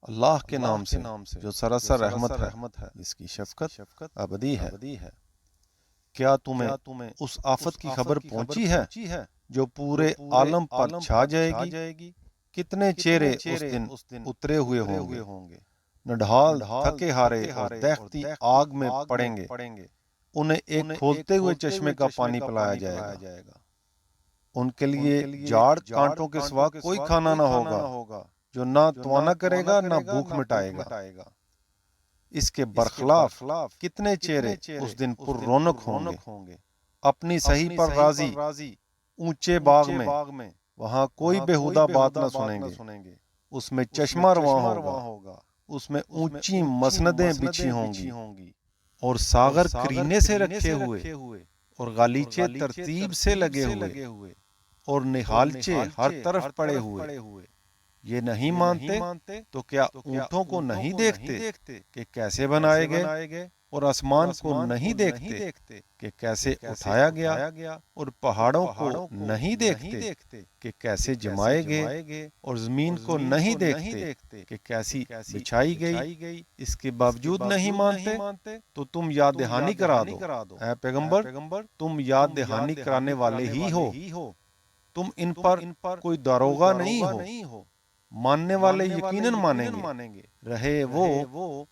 اللہ کے نام سے جو سراسر رحمت ہے، جس کی شفقت ابدی ہے۔ کیا تمہیں اس آفت کی خبر پہنچی ہے جو پورے عالم پر چھا جائے گی؟ کتنے چہرے اس دن اترے ہوئے ہوں گے، نڈھال تھکے ہارے اور دہتی آگ میں پڑیں گے۔ انہیں ایک کھولتے ہوئے چشمے کا پانی پلایا جائے گا۔ ان کے لیے جاڑ کانٹوں کے سوا کوئی کھانا نہ ہوگا جو نہ توانا کرے گا نہ بھوک مٹائے گا۔ اس کے برخلاف کتنے چہرے اس دن پر رونق ہوں گے، اپنی صحیح پر راضی، اونچے باغ میں، وہاں کوئی بےہودہ بات نہ سنیں گے۔ اس میں چشمہ رواں ہوگا، اس میں اونچی مسندیں بچھی ہوں گی، اور ساغر کرینے سے رکھے ہوئے اور غالیچے ترتیب سے لگے ہوئے اور نہالچے ہر طرف پڑے ہوئے۔ یہ نہیں مانتے تو کیا اونٹوں کو نہیں دیکھتے کہ کیسے بنائے گئے، اور آسمان کو نہیں دیکھتے کہ کیسے اٹھایا گیا، اور پہاڑوں کو نہیں دیکھتے کہ کیسے جمائے گئے، اور زمین کو نہیں دیکھتے کہ کیسی بچھائی گئی۔ اس کے باوجود نہیں مانتے تو تم یاد دہانی کرا دو، اے پیغمبر، تم یاد دہانی کرانے والے ہی ہو، تم ان پر کوئی داروغہ نہیں ہو۔ ماننے والے یقیناً مانیں گے، رہے وہ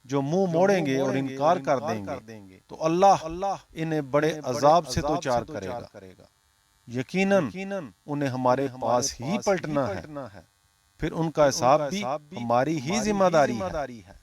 جو منہ موڑیں گے اور انکار کر دیں گے تو اللہ انہیں بڑے عذاب سے دوچار کرے گا۔ یقیناً انہیں ہمارے پاس ہی پلٹنا ہے، پھر ان کا حساب بھی ہماری ہی ذمہ داری ہے۔